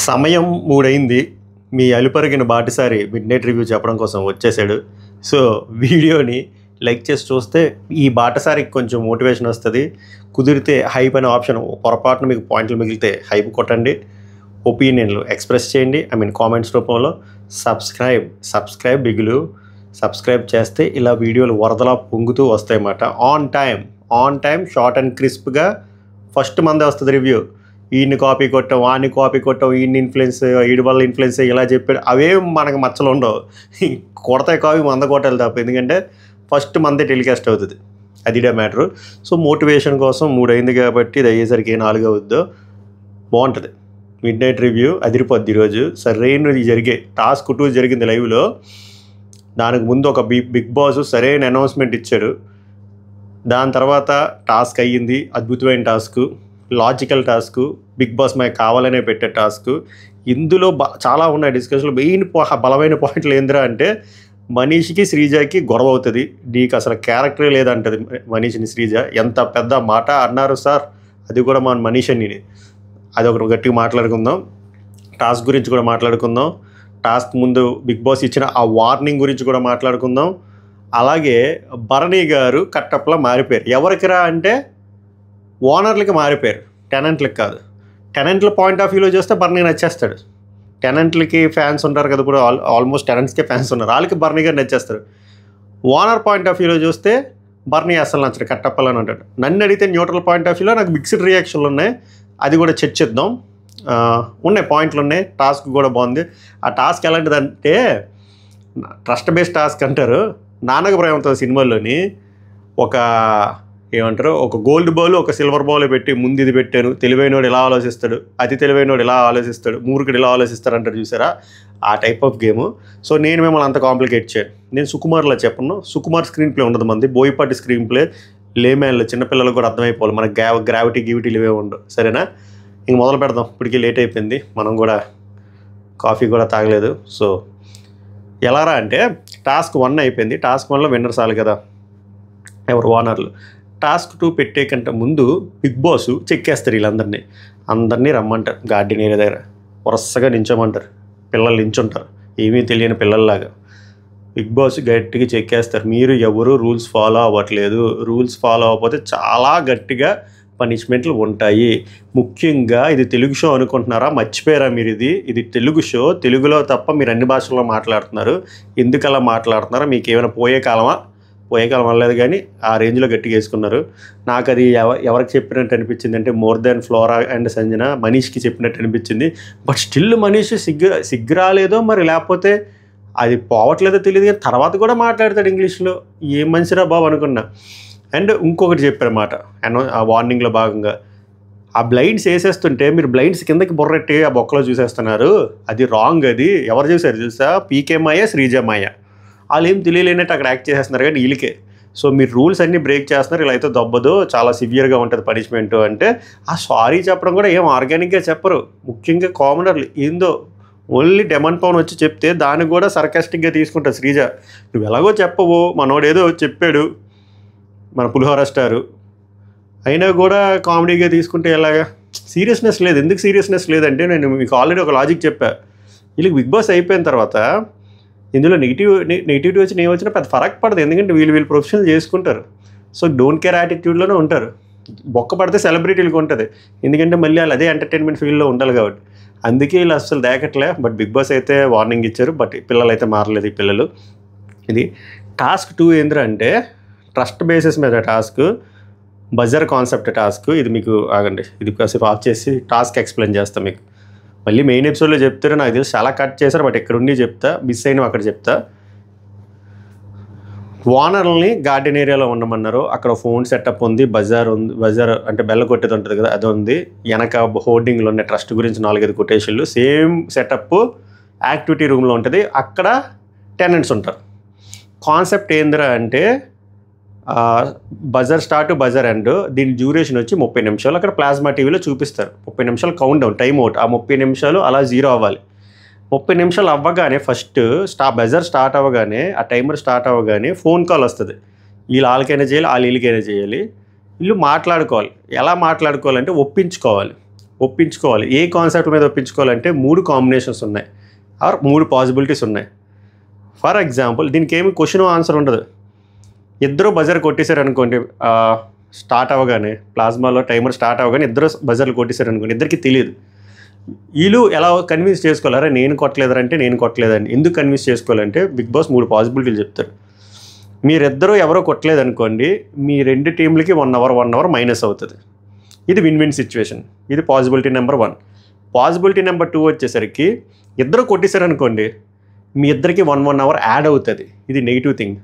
సమయం 3 అయింది. మీ అలుపెరగిన బాటసారి midnight review చెప్పడం కోసం వచ్చేసాడు. సో, వీడియోని లైక్ చేసి చూస్తే ఈ బాటసారికి కొంచెం మోటివేషన్ వస్తది. కుదిరితే హైప్ అనే ఆప్షన్ పొరపాటున మీకు పాయింట్లు మిగిలితే హైప్ కొట్టండి. ఒపీనియన్‌లు ఎక్స్‌ప్రెస్ చేయండి. కామెంట్స్ రూపంలో. సబ్స్క్రైబ్ బిగులు. సబ్స్క్రైబ్ చేస్తే ఇలా వీడియోలు వరదలా పొంగుతూ వస్తాయన్నమాట. ఆన్ టైం షార్ట్ అండ్ క్రిస్ప్‌గా ఫస్ట్ మందే వస్తది రివ్యూ. ఈయన్ని కాపీ కొట్టాం, వాడిని కాపీ కొట్టాం, ఈయన్ని ఇన్ఫ్లుయెన్స్, ఈడి వల్ల ఇన్ఫ్లుయెన్స్ ఇలా చెప్పాడు. అవేం మనకు మచ్చలు ఉండవు. కొడతాయి కాపీ 100 కొట్టాలి తప్ప. ఎందుకంటే ఫస్ట్ మందే టెలికాస్ట్ అవుతుంది. అదిడే మ్యాటరు. సో మోటివేషన్ కోసం 3 అయింది కాబట్టి ఇది అయ్యేసరికి 4 అవుద్దో బాగుంటుంది. మిడ్‌నైట్ రివ్యూ అదిరిపోద్ది ఈరోజు. సరైనది జరిగే టాస్క్ 2 జరిగింది లైవ్లో. దానికి ముందు ఒక బిగ్ బాస్ సరైన అనౌన్స్మెంట్ ఇచ్చాడు. దాని తర్వాత టాస్క్ అయ్యింది. అద్భుతమైన task, logical task, Bigg Boss మాకు కావాలనే పెట్టే టాస్క్. ఇందులో చాలా ఉన్నాయి డిస్కషన్లు. మెయిన్ బలమైన పాయింట్లు ఏందిరా అంటే మనీష్కి శ్రీజకి గొడవ అవుతుంది. నీకు అసలు క్యారెక్టరే లేదంటది మనీష్ని శ్రీజ. ఎంత పెద్ద మాట అన్నారు సార్. అది కూడా మన మనీష్ అని. అది ఒకటి గట్టిగా మాట్లాడుకుందాం. టాస్క్ గురించి కూడా మాట్లాడుకుందాం. టాస్క్ ముందు బిగ్ బాస్ ఇచ్చిన ఆ వార్నింగ్ గురించి కూడా మాట్లాడుకుందాం. అలాగే భరణి గారు కట్టప్పలా మారిపోయారు. ఎవరికిరా అంటే ఓనర్లకి మారిపోయారు, టెనెంట్లకు కాదు. టెనెంట్ల పాయింట్ ఆఫ్ వ్యూలో చూస్తే భరణి నచ్చేస్తాడు. టెనెంట్లకి ఫ్యాన్స్ ఉంటారు కదా, ఇప్పుడు ఆల్మోస్ట్ టెనెంట్స్కే ఫ్యాన్స్ ఉన్నారు, వాళ్ళకి Bharani garu నచ్చేస్తారు. Owner point of వ్యూలో చూస్తే భరణి అసలు నచ్చడు, కట్టప్పలని అంటాడు. నన్ను అడిగితే న్యూట్రల్ పాయింట్ ఆఫ్ వ్యూలో నాకు మిక్స్డ్ రియాక్షన్లు ఉన్నాయి. అది కూడా చర్చిద్దాం. ఉన్నాయి పాయింట్లు ఉన్నాయి. టాస్క్ కూడా బాగుంది. ఆ టాస్క్ ఎలాంటిదంటే ట్రస్ట్ బేస్డ్ టాస్క్ అంటారు. నాన్నకు ప్రేమతో సినిమాల్లోని ఒక గోల్డ్ బౌల్, ఒక సిల్వర్ బౌల్ పెట్టి ముందు ఇది పెట్టాను, తెలివైనోడు ఇలా ఆలోచిస్తాడు, అతి తెలివైనోడు ఇలా ఆలోచిస్తాడు, మూర్ఖుడు ఇలా ఆలోచిస్తాడు అంటారు చూసారా, ఆ టైప్ ఆఫ్ గేమ్. సో నేను మిమ్మల్ని అంత కాంప్లికేట్ చేయను. నేను సుకుమార్లో చెప్పను. సుకుమార్ స్క్రీన్ ప్లే ఉండదు, మంది బోయపాటి స్క్రీన్ ప్లే, లేమ్యాన్లో చిన్నపిల్లలకు కూడా అర్థమైపోవాలి. మనకు గ్రావిటీలు ఇవే ఉండవు. సరేనా? ఇంక మొదలు పెడదాం. ఇప్పటికీ లేట్ అయిపోయింది, మనం కూడా కాఫీ కూడా తాగలేదు. సో ఎలారా అంటే టాస్క్ 1 అయిపోయింది. టాస్క్ 1లో విన్నర్స్ ఆలు కదా, ఎవరు ఓనర్లు. టాస్క్ 2 పెట్టే కంటే ముందు బిగ్ బాస్ చెక్కేస్తారు. అందరినీ రమ్మంటారు. గార్డెన్ ఏరియా దగ్గర వరుసగా నించోమంటారు. పిల్లలు నించుంటారు, ఏమీ తెలియని పిల్లల్లాగా. బిగ్ బాస్ గట్టిగా చెక్కేస్తారు. మీరు ఎవరు రూల్స్ ఫాలో అవ్వట్లేదు, రూల్స్ ఫాలో అవ్వకపోతే చాలా గట్టిగా పనిష్మెంట్లు ఉంటాయి. ముఖ్యంగా ఇది తెలుగు షో అనుకుంటున్నారా? మర్చిపోయారా మీరు? ఇది తెలుగు షో. తెలుగులో తప్ప మీరు అన్ని భాషల్లో మాట్లాడుతున్నారు. ఎందుకు అలా మాట్లాడుతున్నారో మీకు ఏమైనా పోయే కాలం అనలేదు, కానీ ఆ రేంజ్లో గట్టిగా వేసుకున్నారు. నాకు అది ఎవరికి చెప్పినట్టు అనిపించింది అంటే more than Flora and Sanjana మనీష్కి చెప్పినట్టు అనిపించింది. బట్ స్టిల్ మనీష్ సిగ్గురాలేదో మరి, లేకపోతే అది పోవట్లేదో తెలియదు, కానీ తర్వాత కూడా మాట్లాడతాడు ఇంగ్లీష్లో. ఏం మనిషిరా బాబు అనుకున్నా. అండ్ ఇంకొకటి చెప్పారన్నమాట ఆ వార్నింగ్లో భాగంగా, ఆ బ్లైండ్స్ వేసేస్తుంటే మీరు బ్లైండ్స్ కిందకి బొర్రెట్టి ఆ బొక్కలో చూసేస్తున్నారు. అది రాంగ్. అది ఎవరు చూసారు చూసా? పీకే మాయ, శ్రీజ మాయ. వాళ్ళు ఏం తెలియలేనట్టు అక్కడ యాక్ట్ చేసేస్తున్నారు, కానీ వీళ్ళకే. సో మీరు రూల్స్ అన్నీ బ్రేక్ చేస్తున్నారు, ఇలా అయితే దొబ్బదు, చాలా సివియర్గా ఉంటుంది పనిష్మెంట్ అంటే. ఆ సారీ చెప్పడం కూడా ఏం ఆర్గానిక్గా చెప్పరు. ముఖ్యంగా కామనర్లు ఏందో ఓన్లీ డెమన్ పవన్ వచ్చి చెప్తే దాన్ని కూడా సర్కాస్టిక్గా తీసుకుంటారు. శ్రీజ నువ్వు ఎలాగో చెప్పవు, మనోడేదో చెప్పాడు, మన పులిహోర స్టారు, అయినా కూడా కామెడీగా తీసుకుంటే ఎలాగా? సీరియస్నెస్ లేదు. ఎందుకు సీరియస్నెస్ లేదంటే నేను మీకు ఆల్రెడీ ఒక లాజిక్ చెప్పా. వీళ్ళకి బిగ్ బాస్ అయిపోయిన తర్వాత ఇందులో నెగిటివిటీ వచ్చి నేను వచ్చినా పెద్ద ఫరక్ పడదు. ఎందుకంటే వీళ్ళు ప్రొఫెషనల్ చేసుకుంటారు. సో డోంట్ కేర్ యాటిట్యూడ్లోనే ఉంటారు. బొక్క పడితే సెలబ్రిటీలకు ఉంటుంది, ఎందుకంటే మళ్ళీ వాళ్ళు అదే ఎంటర్టైన్మెంట్ ఫీల్డ్లో ఉండాలి కాబట్టి. అందుకే వీళ్ళు అసలు దాకట్లే. బట్ బిగ్ బాస్ అయితే వార్నింగ్ ఇచ్చారు. బట్ పిల్లలు అయితే మారలేదు. ఈ పిల్లలు. ఇది టాస్క్ 2 ఏంద్రా అంటే ట్రస్ట్ బేసిస్ మీద టాస్క్, బజర్ కాన్సెప్ట్ టాస్క్. ఇది మీకు ఆగండి, ఇది కాసేపు ఆఫ్ చేసి టాస్క్ ఎక్స్ప్లెయిన్ చేస్తాను మీకు. మళ్ళీ మెయిన్ ఎపిసోడ్లో చెప్తారు, నాకు తెలిసి చాలా కట్ చేశారు. బట్ ఇక్కడ ఉండి చెప్తా, మిస్ అయినా అక్కడ చెప్తా. ఓనర్లని గార్డెన్ ఏరియాలో ఉండమన్నారు. అక్కడ ఫోన్ సెటప్ ఉంది, బజార్ అంటే బెల్ల కొట్టేది ఉంటుంది కదా, అది ఉంది. వెనక హోర్డింగ్లో ఉన్న ట్రస్ట్ గురించి 4-5 కొటేషన్లు. సేమ్ సెటప్ యాక్టివిటీ రూమ్లో ఉంటుంది. అక్కడ టెనెంట్స్ ఉంటారు. కాన్సెప్ట్ ఏందిరా అంటే బజర్ స్టార్ట్, బజర్ ఎండ్. దీని డ్యూరేషన్ వచ్చి 30 నిమిషాలు. అక్కడ ప్లాస్మా టీవీలో చూపిస్తారు. 30 నిమిషాలు కౌంట్ డౌన్, టైం అవుట్. ఆ 30 నిమిషాలు అలా 0 అవ్వాలి. 30 నిమిషాలు అవ్వగానే ఫస్ట్ బజర్ స్టార్ట్ అవ్వగానే, ఆ టైమర్ స్టార్ట్ అవ్వగానే ఫోన్ కాల్ వస్తుంది. వాళ్ళకైనా చేయాలి, వీళ్ళకైనా చేయాలి. వీళ్ళు మాట్లాడుకోవాలి. ఎలా మాట్లాడుకోవాలంటే ఒప్పించుకోవాలి. ఏ కాన్సెప్ట్ మీద ఒప్పించుకోవాలంటే 3 కాంబినేషన్స్ ఉన్నాయి ఆర్ 3 పాసిబిలిటీస్ ఉన్నాయి. ఫర్ ఎగ్జాంపుల్ దీనికి ఏమి క్వశ్చన్ ఆన్సర్ ఉండదు. ఇద్దరు బజర్ కొట్టేశారు అనుకోండి, స్టార్ట్ అవ్వగానే ప్లాస్మాలో టైమర్ స్టార్ట్ అవ్వగానే ఇద్దరు బజర్లు కొట్టేశారు అనుకోండి, ఇద్దరికి తెలియదు. వీళ్ళు ఎలా కన్విన్స్ చేసుకోవాలరా నేను కొట్టలేదంటే నేను కొట్టలేదని. ఎందుకు కన్విన్స్ చేసుకోవాలంటే బిగ్ బాస్ 3 పాసిబిలిటీలు చెప్తారు. మీరిద్దరూ ఎవరో కొట్టలేదనుకోండి, మీ 2 టీంలకి 1 అవర్ మైనస్ అవుతుంది. ఇది విన్ విన్ సిచ్యువేషన్. ఇది పాసిబిలిటీ నెంబర్ 1. పాసిబిలిటీ నెంబర్ 2 వచ్చేసరికి ఇద్దరు కొట్టేశారనుకోండి, మీ ఇద్దరికి 1 అవర్ యాడ్ అవుతుంది. ఇది నెగిటివ్ థింగ్.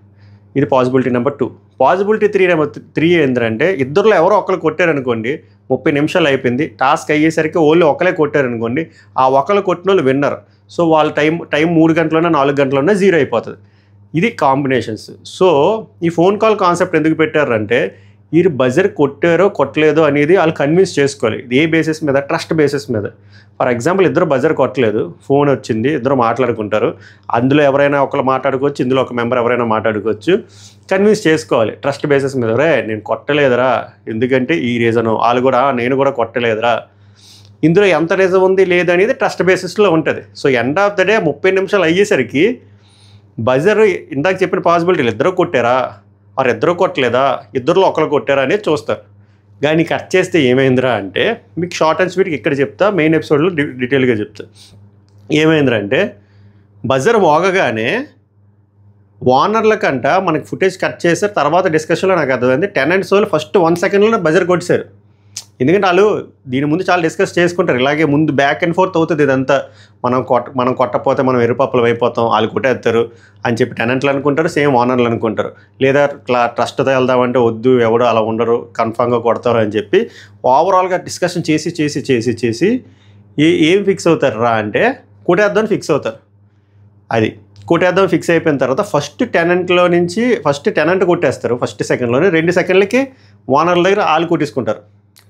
ఇది పాసిబిలిటీ నెంబర్ 2. పాసిబిలిటీ 3 ఏంటంటే ఇద్దరులో ఎవరో ఒకరు కొట్టారనుకోండి, 30 నిమిషాలు అయిపోయింది, టాస్క్ అయ్యేసరికి ఓన్లీ ఒకరే కొట్టారనుకోండి, ఆ ఒకరు కొట్టిన వాళ్ళు విన్నర్. సో వాళ్ళ టైం 3 గంటలన్నా 4 గంటలన్నా 0 అయిపోతుంది. ఇది కాంబినేషన్స్. సో ఈ ఫోన్ కాల్ కాన్సెప్ట్ ఎందుకు పెట్టారంటే వీరు బజర్ కొట్టారో కొట్టలేదో అనేది వాళ్ళు కన్విన్స్ చేసుకోవాలి. ఏ బేసిస్ మీద? ట్రస్ట్ బేసిస్ మీద. ఫర్ ఎగ్జాంపుల్ ఇద్దరు బజర్ కొట్టలేదు, ఫోన్ వచ్చింది, ఇద్దరు మాట్లాడుకుంటారు, అందులో ఎవరైనా ఒకరు మాట్లాడుకోవచ్చు, ఇందులో ఒక మెంబర్ ఎవరైనా మాట్లాడుకోవచ్చు. కన్విన్స్ చేసుకోవాలి ట్రస్ట్ బేసిస్ మీద. రే నేను కొట్టలేదురా, ఎందుకంటే ఈ రీజను. వాళ్ళు కూడా నేను కూడా కొట్టలేదురా, ఇందులో ఎంత రీజన్ ఉంది లేదు అనేది ట్రస్ట్ బేసిస్లో ఉంటుంది. So end of the day 30 నిమిషాలు అయ్యేసరికి బజర్ ఇందాక చెప్పిన పాసిబిలిటీలు ఇద్దరు కొట్టారా వారు ఇద్దరు కొట్టలేదా, ఇద్దరులో ఒకరు కొట్టారా అనేది చూస్తారు. కానీ కట్ చేస్తే ఏమైందిరా అంటే మీకు షార్ట్ అండ్ స్వీట్కి ఇక్కడ చెప్తా, మెయిన్ ఎపిసోడ్లో డీటెయిల్గా చెప్తా. ఏమైందిరా అంటే బజర్ మోగగానే వార్నర్ల కంట మనకి ఫుటేజ్ కట్ చేశారు. తర్వాత డిస్కషన్లో నాకు అర్థమైంది టెనెంట్స్ వాళ్ళు ఫస్ట్ 1 సెకండ్లోనే బజర్ కొట్టేశారు. ఎందుకంటే వాళ్ళు దీని ముందు చాలా డిస్కస్ చేసుకుంటారు. ఇలాగే ముందు బ్యాక్ అండ్ ఫోర్త్ అవుతుంది ఇదంతా. మనం కొట్టకపోతే మనం ఎరుపప్పులు అయిపోతాం, వాళ్ళు కొట్టేస్తారు అని చెప్పి టెనెంట్లు అనుకుంటారు, సేమ్ ఓనర్లు అనుకుంటారు. లేదా ట్రస్ట్తో వెళ్దామంటే వద్దు, ఎవడు అలా ఉండరు, కన్ఫామ్గా కొడతారు అని చెప్పి ఓవరాల్గా డిస్కషన్ చేసి ఏం ఫిక్స్ అవుతారు రా అంటే కొట్టేద్దాం ఫిక్స్ అవుతారు. అది కొట్టేద్దాం ఫిక్స్ అయిపోయిన తర్వాత ఫస్ట్ టెనెంట్ కొట్టేస్తారు ఫస్ట్ సెకండ్లోనే. 2 సెకండ్లకి ఓనర్ల దగ్గర వాళ్ళు కొట్టేసుకుంటారు,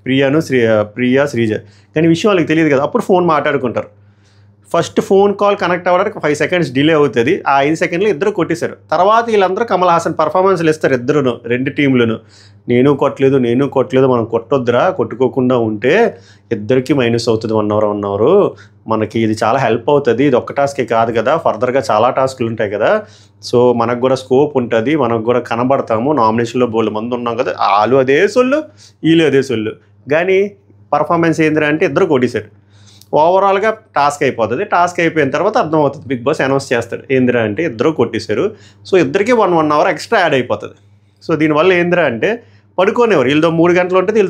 ప్రియా శ్రీజ. కానీ విషయం వాళ్ళకి తెలియదు కదా. అప్పుడు ఫోన్ మాట్లాడుకుంటారు. ఫస్ట్ ఫోన్ కాల్ కనెక్ట్ అవ్వడానికి 5 సెకండ్స్ డిలే అవుతుంది. ఆ 5 సెకండ్లు ఇద్దరు కొట్టేశారు. తర్వాత వీళ్ళందరూ కమల్ హాసన్ పర్ఫార్మెన్స్లు ఇస్తారు ఇద్దరును, 2 టీంలను. నేను కొట్టలేదు, మనం కొట్టొద్దురా, కొట్టుకోకుండా ఉంటే ఇద్దరికి మైనస్ అవుతుంది 1 అవర్. మనకి ఇది చాలా హెల్ప్ అవుతుంది. ఇది ఒక్క టాస్కే కాదు కదా, ఫర్దర్గా చాలా టాస్కులు ఉంటాయి కదా. సో మనకు కూడా స్కోప్ ఉంటుంది, మనకు కూడా కనబడతాము. నామినేషన్లో బోల్డ్ మంది ఉన్నాం కదా, వాళ్ళు అదే సొల్లు వీళ్ళు అదే సొల్లు. కానీ పర్ఫార్మెన్స్ ఏందిరా అంటే ఇద్దరు కొట్టేశారు. ఓవరాల్గా టాస్క్ అయిపోతుంది. టాస్క్ అయిపోయిన తర్వాత అర్థమవుతుంది, బిగ్ బాస్ అనౌన్స్ చేస్తాడు ఏందిరా అంటే ఇద్దరు కొట్టేశారు. సో ఇద్దరికి 1 అవర్ ఎక్స్ట్రా యాడ్ అయిపోతుంది. సో దీనివల్ల ఏందిరా అంటే పడుకోనేవారు. వీళ్ళతో 3 గంటలు ఉంటుంది,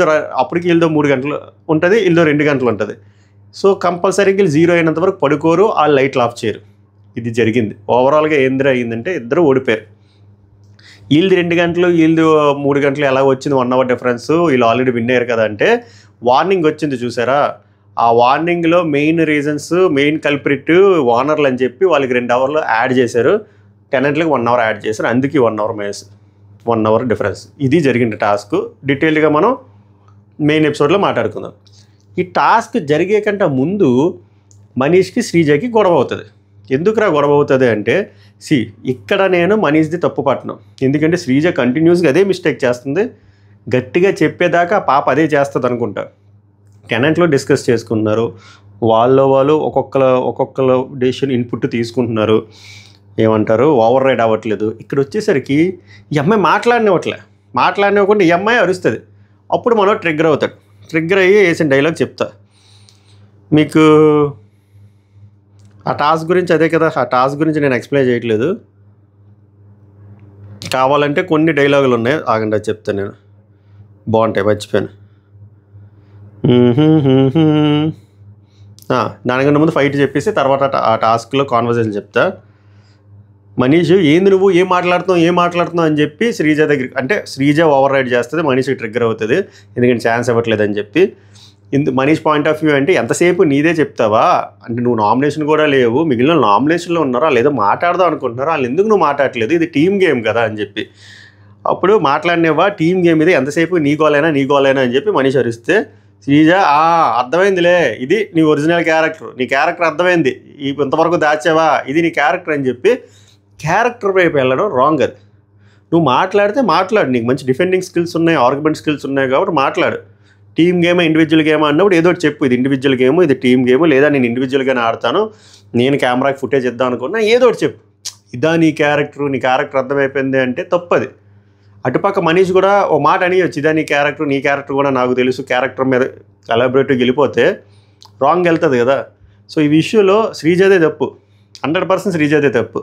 అప్పటికి వీళ్ళతో 3 గంటలు ఉంటుంది, వీళ్ళతో 2 గంటలు ఉంటుంది. సో కంపల్సరీగా వీళ్ళు 0 అయినంత వరకు పడుకోరు, ఆ లైట్లు ఆఫ్ చేయరు. ఇది జరిగింది. ఓవరాల్గా ఏందిరా అయిందంటే ఇద్దరు ఓడిపోయారు. వీళ్ళది 2 గంటలు, వీళ్ళది 3 గంటలు ఎలా వచ్చింది 1 అవర్ డిఫరెన్స్? వీళ్ళు ఆల్రెడీ విన్ అయ్యారు కదా అంటే వార్నింగ్ వచ్చింది చూసారా. ఆ వార్నింగ్లో మెయిన్ కల్ప్రిట్ ఓనర్లు అని చెప్పి వాళ్ళకి 2 అవర్లు యాడ్ చేశారు, టెనెంట్లకి 1 అవర్ యాడ్ చేశారు. అందుకే 1 అవర్ మైనస్, 1 అవర్ డిఫరెన్స్. ఇది జరిగింది టాస్క్. డీటెయిల్గా మనం మెయిన్ ఎపిసోడ్లో మాట్లాడుకుందాం. ఈ టాస్క్ జరిగే కంటే ముందు మనీష్కి శ్రీజకి గొడవ అవుతుంది. ఎందుకురా గొడవ అవుతుంది అంటే ఇక్కడ నేను మనీష్ది తప్పు పట్టను. ఎందుకంటే శ్రీజ కంటిన్యూస్గా అదే మిస్టేక్ చేస్తుంది. గట్టిగా చెప్పేదాకా పాప అదే చేస్తుంది అనుకుంటా. టెనెంట్లో డిస్కస్ చేసుకున్నారు, వాళ్ళు ఒక్కొక్కరు డెసిషన్ ఇన్పుట్ తీసుకుంటున్నారు. ఏమంటారు, ఓవర్ రైడ్ అవ్వట్లేదు. ఇక్కడ వచ్చేసరికి ఈ అమ్మాయి మాట్లాడినవ్వకుండా ఈ అమ్మాయి అరుస్తుంది. అప్పుడు మనం ట్రిగ్గర్ అవుతాడు. ట్రిగ్గర్ అయ్యి వేసిన డైలాగ్ చెప్తా మీకు. ఆ టాస్క్ గురించి అదే కదా, ఆ టాస్క్ గురించి నేను ఎక్స్ప్లెయిన్ చేయట్లేదు. కావాలంటే కొన్ని డైలాగులు ఉన్నాయి, ఆగండి అది చెప్తాను నేను, బాగుంటాయి, మర్చిపోయాను. దానికన్నా ముందు ఫైట్ చెప్పేసి తర్వాత ఆ టాస్క్లో కాన్వర్సేషన్ చెప్తా. మనీష్ ఏంది నువ్వు ఏం మాట్లాడుతున్నావు అని చెప్పి శ్రీజ దగ్గరికి, అంటే శ్రీజ ఓవర్ రైడ్ చేస్తుంది, మనీష్కి ట్రిగ్గర్ అవుతుంది ఎందుకంటే ఛాన్స్ ఇవ్వట్లేదని చెప్పి. మనీష్ పాయింట్ ఆఫ్ వ్యూ అంటే ఎంతసేపు నీదే చెప్తావా అంటే, నువ్వు నామినేషన్ కూడా లేవు, మిగిలిన నామినేషన్లో ఉన్నారా లేదో మాట్లాడదాం అనుకుంటున్నారా, వాళ్ళు ఎందుకు నువ్వు మాట్లాడట్లేదు, ఇది టీమ్ గేమ్ కదా అని చెప్పి. అప్పుడు మాట్లాడినవా టీమ్ గేమ్ ఇది, ఎంతసేపు నీ గోలైనా అని చెప్పి మనీష్ అరిస్తే శ్రీజ అర్థమైందిలే, ఇది నీ ఒరిజినల్ క్యారెక్టర్, నీ క్యారెక్టర్ అర్థమైంది, ఇంతవరకు దాచావా, ఇది నీ క్యారెక్టర్ అని చెప్పి క్యారెక్టర్ వైపు వెళ్ళడం రాంగ్. అది నువ్వు మాట్లాడితే మాట్లాడు, నీకు మంచి డిఫెండింగ్ స్కిల్స్ ఉన్నాయి, ఆర్గ్యుమెంట్ స్కిల్స్ ఉన్నాయి కాబట్టి మాట్లాడు. టీమ్ గేమ్ ఇండివిజువల్ గేమ్ అన్నప్పుడు ఏదో ఒకటి చెప్పు, ఇది ఇండివిజువల్ గేమ్, ఇది టీమ్ గేమ్, లేదా నేను ఇండివిజువల్గానే ఆడతాను, నేను కెమెరాకి ఫుటేజ్ ఇద్దాం అనుకున్నా, ఏదో ఒకటి చెప్పు. ఇదా నీ క్యారెక్టర్ అర్థమైపోయింది అంటే తప్పది. అటుపక్క మనీష్ కూడా ఓ మాట అనియొచ్చు, ఇదా నీ క్యారెక్టర్ కూడా నాకు తెలుసు, క్యారెక్టర్ మీద కలాబరేటివ్కి వెళ్ళిపోతే రాంగ్ వెళ్తుంది కదా. సో ఈ విషయంలో శ్రీజదే తప్పు, 100% శ్రీజదే తప్పు.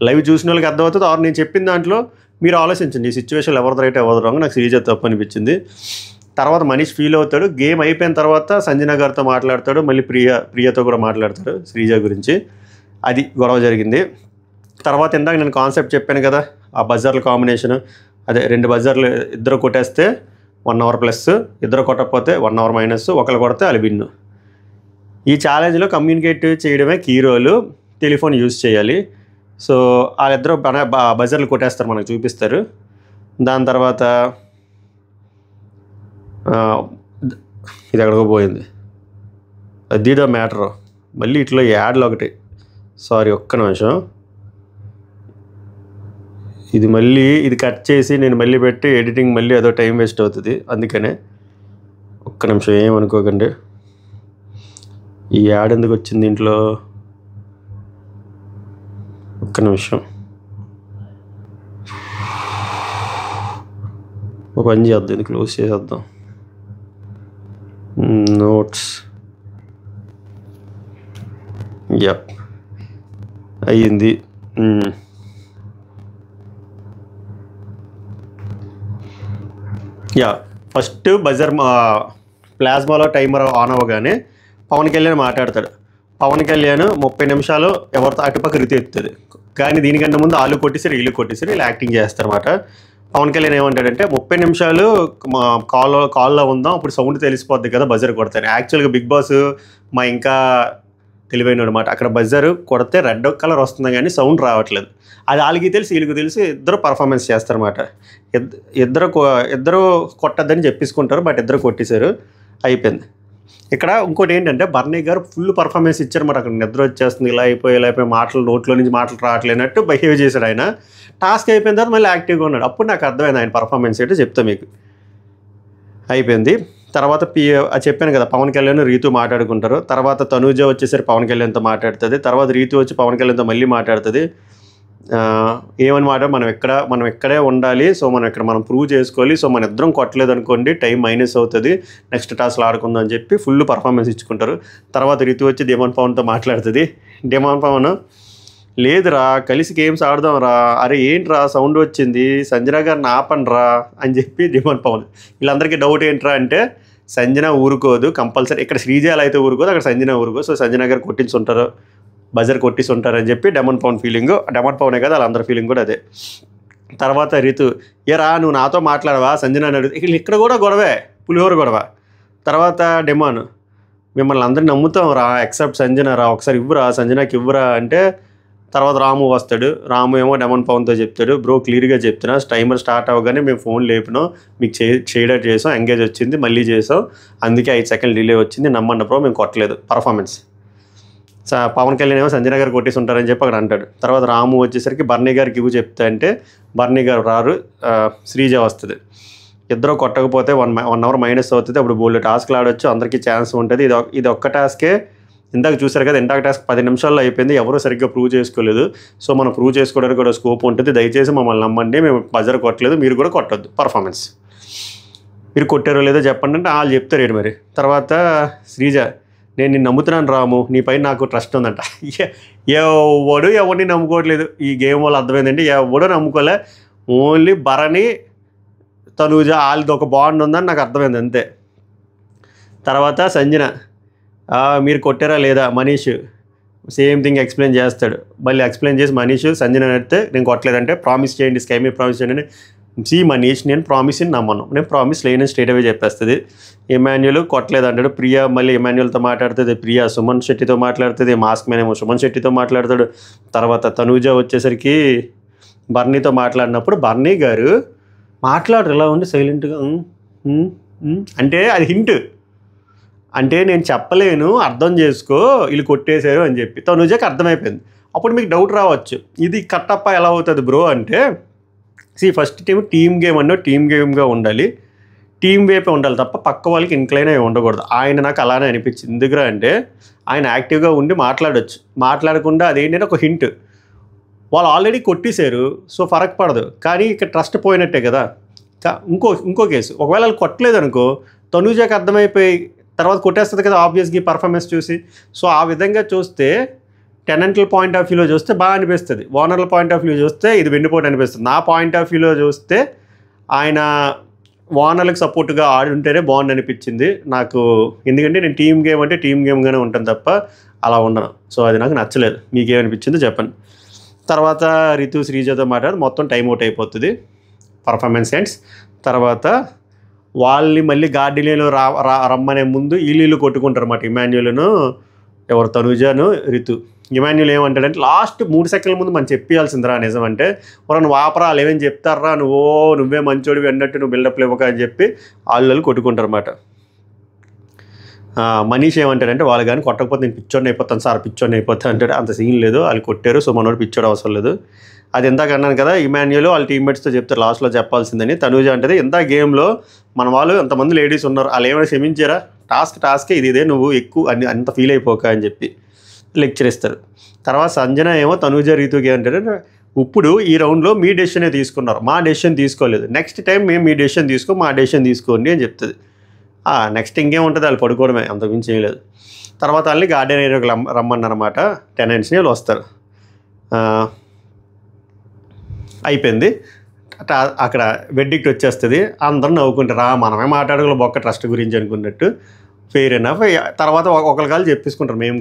లైవ్ చూసిన వాళ్ళకి అర్థమవుతుంది. ఆర్ నేను చెప్పిన దాంట్లో మీరు ఆలోచించండి, ఈ సిచ్యువేషన్లో ఎవరిది రైట్ ఎవరిది రాంగ్. నాకు శ్రీజ తప్పు అనిపించింది. తర్వాత మనీష్ ఫీల్ అవుతాడు. గేమ్ అయిపోయిన తర్వాత సంజన గారితో మాట్లాడతాడు, మళ్ళీ ప్రియతో కూడా మాట్లాడతాడు శ్రీజ గురించి. అది గొడవ జరిగింది. తర్వాత ఇందాక నేను కాన్సెప్ట్ చెప్పాను కదా, ఆ బజర్ల కాంబినేషన్, అదే 2 బజర్లు ఇద్దరు కొట్టేస్తే 1 అవర్ ప్లస్, ఇద్దరు కొట్టకపోతే 1 అవర్ మైనస్, ఒకరు కొడితే అది విన్ను. ఈ ఛాలెంజ్లో కమ్యూనికేట్ చేయడమే కీ రోలు. టెలిఫోన్ యూజ్ చేయాలి. సో వాళ్ళిద్దరూ బజర్లు కొట్టేస్తారు, మనకు చూపిస్తారు. దాని తర్వాత ఇది ఎక్కడికో పోయింది, అది ద మ్యాటర్. మళ్ళీ ఇట్లా యాడ్లు ఒకటి, సారీ ఒక్క నిమిషం, ఇది కట్ చేసి నేను మళ్ళీ పెట్టి ఎడిటింగ్ మళ్ళీ అదో టైం వేస్ట్ అవుతుంది. అందుకనే ఒక్క నిమిషం, ఏమనుకోకండి. ఈ యాడ్ ఎందుకు వచ్చింది దీంట్లో, ఒక్క నిమిషం. ఒక పని చేద్దాం, ఇది క్లోజ్ చేసేద్దాం. నోట్స్, యప్ అయ్యింది. ఫస్ట్ బజర్ ప్లాస్మాలో టైమర్ ఆన్ అవ్వగానే పవన్ కళ్యాణ్ మాట్లాడతాడు. పవన్ కళ్యాణ్ 30 నిమిషాలు ఎవరితో అటుపక్క రితి ఎత్తుంది. కానీ దీనికంటే ముందు వాళ్ళు కొట్టేసారు, వీళ్ళు యాక్టింగ్ చేస్తారన్నమాట. పవన్ కళ్యాణ్ ఏమంటాడంటే 30 నిమిషాలు కాల్లో ఉందాం, అప్పుడు సౌండ్ తెలిసిపోద్ది కదా, బజర్ కొడతాను. యాక్చువల్గా బిగ్ బాస్ మా ఇంకా తెలివైన అనమాట. అక్కడ బజర్ కొడితే రెడ్ కలర్ వస్తుంది కానీ సౌండ్ రావట్లేదు. అది వాళ్ళకి తెలిసి వీళ్ళకి తెలిసి ఇద్దరు పర్ఫార్మెన్స్ చేస్తారన్నమాట. ఇద్దరు కొట్టద్దని చెప్పేసుకుంటారు, బట్ ఇద్దరు కొట్టేశారు, అయిపోయింది. ఇక్కడ ఇంకోటి ఏంటంటే బర్నీ గారు ఫుల్ పర్ఫార్మెన్స్ ఇచ్చారు. మరి అక్కడ నిద్ర వచ్చేస్తుంది, ఇలా అయిపోయి నోట్లో నుంచి మాటలు రావట్లేనట్టు బిహేవ్ చేశాడు ఆయన. టాస్క్ అయిపోయిన తర్వాత మళ్ళీ యాక్టివ్గా ఉన్నాడు. అప్పుడు నాకు అర్థమైంది ఆయన పర్ఫార్మెన్స్ ఏంటో చెప్తా మీకు. అయిపోయింది. తర్వాత చెప్పాను కదా, పవన్ కళ్యాణ్ రీతు మాట్లాడుకుంటారు. తర్వాత తనూజ వచ్చేసరి పవన్ కళ్యాణ్తో మాట్లాడుతుంది. తర్వాత రీతు వచ్చి పవన్ కళ్యాణ్తో మళ్ళీ మాట్లాడుతుంది. ఏమన్నమాట, మనం ఇక్కడే ఉండాలి, సో మనం ప్రూవ్ చేసుకోవాలి, సో మన ఇద్దరం కొట్టలేదు అనుకోండి టైం మైనస్ అవుతుంది, నెక్స్ట్ టాస్క్లో ఆడుకుందాం అని చెప్పి ఫుల్ పర్ఫార్మెన్స్ ఇచ్చుకుంటారు. తర్వాత రీతు వచ్చి డిమాండ్ పవన్తో మాట్లాడుతుంది. డిమాండ్ పవన్, లేదురా కలిసి గేమ్స్ ఆడదాం రా, అరే ఏంట్రా సౌండ్ వచ్చింది, సంజన గారిని ఆపండ్రా అని చెప్పి డిమాండ్ పవన్. వీళ్ళందరికీ డౌట్ ఏంట్రా అంటే సంజన ఊరుకోదు కంపల్సరీ, ఇక్కడ శ్రీజాలు అయితే ఊరుకోదు, అక్కడ సంజన ఊరుకోదు, సో సంజన గారు కొట్టించుంటారు, బజర్ కొట్టిసి ఉంటారని చెప్పి డెమన్ పవన్ ఫీలింగ్. డెమన్ పవనే కదా వాళ్ళందరి ఫీలింగ్ కూడా అదే. తర్వాత రీతు, ఏరా నువ్వు నాతో మాట్లాడవా సంజన అని అడుగుతుంది. ఇక్కడ కూడా గొడవే, పులిహోర గొడవ. తర్వాత డెమాన్, మిమ్మల్ని అందరినీ నమ్ముతాం రా, ఎక్సెప్ట్ సంజన రా, ఒకసారి ఇవ్వరా సంజనకి ఇవ్వరా అంటే, తర్వాత రాము వస్తాడు. రాము ఏమో డెమన్ పవన్తో చెప్తాడు, బ్రో క్లియర్గా చెప్తున్నా, టైమర్ స్టార్ట్ అవ్వగానే మేము ఫోన్ లేపినాం, మీకు చేయడం చేసాం, ఎంగేజ్ వచ్చింది, మళ్ళీ చేసాం, అందుకే 5 సెకండ్లు డిలే వచ్చింది, నమ్మండి బ్రో మేము కొట్టలేదు పర్ఫార్మెన్స్. పవన్ కళ్యాణ్ ఏమో సంజన గారు కొట్టేసి ఉంటారని చెప్పి అక్కడ అంటాడు. తర్వాత రాము వచ్చేసరికి బర్నీ గారికి ఇవ్వు చెప్తా అంటే బర్నీ గారు రారు, శ్రీజ వస్తుంది. ఇద్దరు కొట్టకపోతే 1 అవర్ మైనస్ అవుతుంది, అప్పుడు బోల్డ్ టాస్క్లు ఆడొచ్చు, అందరికీ ఛాన్స్ ఉంటుంది. ఇది ఒక్క టాస్కే, ఇందాక చూసారు కదా, ఇందాక టాస్క్ 10 నిమిషాల్లో అయిపోయింది, ఎవరు సరిగ్గా ప్రూవ్ చేసుకోలేదు. సో మనం ప్రూవ్ చేసుకోవడానికి కూడా స్కోప్ ఉంటుంది, దయచేసి మమ్మల్ని నమ్మండి, మేము బజర్ కొట్టలేదు, మీరు కూడా కొట్టొద్దు పర్ఫార్మెన్స్, మీరు కొట్టారో లేదో చెప్పండి అంటే వాళ్ళు చెప్తారు ఏంటి మరి. తర్వాత శ్రీజ, నేను నిన్ను నమ్ముతున్నాను రాము, నీపై నాకు ట్రస్ట్ ఉందంట. ఎవరిని నమ్ముకోవట్లేదు ఈ గేమ్ వల్ల, అర్థమైందండి, ఎవడో నమ్ముకోలే, ఓన్లీ భరణి తనూజ వాళ్ళది ఒక బాండ్ ఉందని నాకు అర్థమైంది అంతే. తర్వాత సంజన, మీరు కొట్టారా లేదా, మనీష్ సేమ్ థింగ్ ఎక్స్ప్లెయిన్ చేస్తాడు, మళ్ళీ ఎక్స్ప్లెయిన్ చేసి మనీష్ సంజన అడిగితే నేను కొట్టలేదంటే ప్రామిస్ చేయండి, స్కై మీద ప్రామిస్ చేయండి. మనీష్ నేను ప్రామిస్ని నమ్మను, నేను ప్రామిస్ లేని స్ట్రేట్ అవే చెప్పేస్తుంది. ఇమాన్యుల్ కొట్టలేదు అంటాడు. ప్రియా మళ్ళీ ఇమాన్యుల్తో మాట్లాడుతుంది, ప్రియా సుమన్ శెట్టితో మాట్లాడుతుంది, మాస్క్ మ్యాన్ ఏమో సుమన్ శెట్టితో మాట్లాడతాడు. తర్వాత తనూజ వచ్చేసరికి బర్నీతో మాట్లాడినప్పుడు బర్నీ గారు మాట్లాడరు, ఇలా ఉండి సైలెంట్గా అంటే అది హింట్, అంటే నేను చెప్పలేను అర్థం చేసుకో వీళ్ళు కొట్టేశారు అని చెప్పి తనూజకి అర్థమైపోయింది. అప్పుడు మీకు డౌట్ రావచ్చు, ఇది కట్టప్ప ఎలా అవుతుంది బ్రో అంటే, ఫస్ట్ టీమ్ గేమ్ అన్నో టీమ్ గేమ్గా ఉండాలి, టీం వైపే ఉండాలి తప్ప పక్క వాళ్ళకి ఇంక్లైన్ అయి ఉండకూడదు. ఆయన నాకు అలానే అనిపించింది. ఎందుకురా అంటే ఆయన యాక్టివ్గా ఉండి మాట్లాడొచ్చు, మాట్లాడకుండా అదేంటంటే ఒక హింట్ వాళ్ళు ఆల్రెడీ కొట్టేశారు, సో ఫరక్ పడదు. కానీ ఇక్కడ ట్రస్ట్ పోయినట్టే కదా. ఇంకో కేసు, ఒకవేళ వాళ్ళు కొట్టలేదు అనుకో, తనూజకి అర్థమైపోయి తర్వాత కొట్టేస్తుంది కదా ఆబ్వియస్గా పర్ఫార్మెన్స్ చూసి. సో ఆ విధంగా చూస్తే టెనెంట్ల పాయింట్ ఆఫ్ వ్యూలో చూస్తే బాగా అనిపిస్తుంది, ఓనర్ల పాయింట్ ఆఫ్ వ్యూ చూస్తే ఇది వెన్నుపోటు అనిపిస్తుంది. నా పాయింట్ ఆఫ్ వ్యూలో చూస్తే ఆయన ఓనర్లకు సపోర్ట్గా ఆడి ఉంటేనే బాగుంది అనిపించింది నాకు. ఎందుకంటే నేను టీమ్ గేమ్ అంటే టీమ్ గేమ్గానే ఉంటాను తప్ప అలా ఉండను. సో అది నాకు నచ్చలేదు. మీకేమనిపించిందో చెప్పండి. తర్వాత రితు శ్రీజతో మాట్లాడి మొత్తం టైం అవుట్ అయిపోతుంది పర్ఫార్మెన్స్ ఎండ్స్. తర్వాత వాళ్ళని మళ్ళీ గార్డెన్లో రమ్మనే ముందు వీళ్ళు కొట్టుకుంటారు అన్నమాట, ఇమాన్యులను ఎవరు తనుజాను రితు. ఇమాన్యుల్ ఏమంటాడంటే లాస్ట్ 3 సెకండ్ల ముందు మనం చెప్పాల్సిందిరా నిజం అంటే, నువ్వు ఆపరా ఏమేమి చెప్తారా నువ్వే మంచోడివి అన్నట్టు నువ్వు బిల్డప్ ఇవ్వక అని చెప్పి వాళ్ళు కొట్టుకుంటారు అన్నమాట. మనీష్ ఏమంటాడంటే వాళ్ళు కానీ కొట్టకపోతే నేను పిచ్చోడిని అయిపోతాను సార్, పిచ్చోడిని అయిపోతాను అంటాడు. అంత సీన్ లేదు, వాళ్ళు కొట్టారు, సో మనోడు పిచ్చోడు అవసరం లేదు. అది ఎందాక అన్నాను కదా, ఇమాన్యుల్ వాళ్ళ టీమ్మేట్స్తో చెప్తారు లాస్ట్లో చెప్పాల్సిందని. తనూజ అంటే ఇంత గేమ్లో మన వాళ్ళు అంతమంది లేడీస్ ఉన్నారు, వాళ్ళు ఏమైనా క్షమించారా, టాస్కే ఇదే నువ్వు ఎక్కువ అంత ఫీల్ అయిపోక అని చెప్పి లెక్చర్ ఇస్తారు. తర్వాత సంజన ఏమో తనూజ రీతుకి ఏమంటారు, ఇప్పుడు ఈ రౌండ్లో మీ డెసిషనే తీసుకున్నారు, మా డెసిషన్ తీసుకోలేదు, నెక్స్ట్ టైం మేము మీ డెసిషన్ మా డెసిషన్ తీసుకోండి అని చెప్తుంది. నెక్స్ట్ ఇంకేముంటుంది, వాళ్ళు పడుకోవడమే, అంతకుమించి ఏం లేదు. తర్వాత వాళ్ళని గార్డెన్ ఏరియాకి రమ్మన్నమాట టెనెంట్స్ని, వాళ్ళు వస్తారు. అయిపోయింది అక్కడ వెడ్డిక్ట్ వచ్చేస్తుంది, అందరూ నవ్వుకుంటారు, మనమే మాట్లాడగల బొక్క ట్రస్ట్ గురించి అనుకున్నట్టు. Fair enough. తర్వాత ఒకరికాలు చెప్పేసుకుంటారు, మేము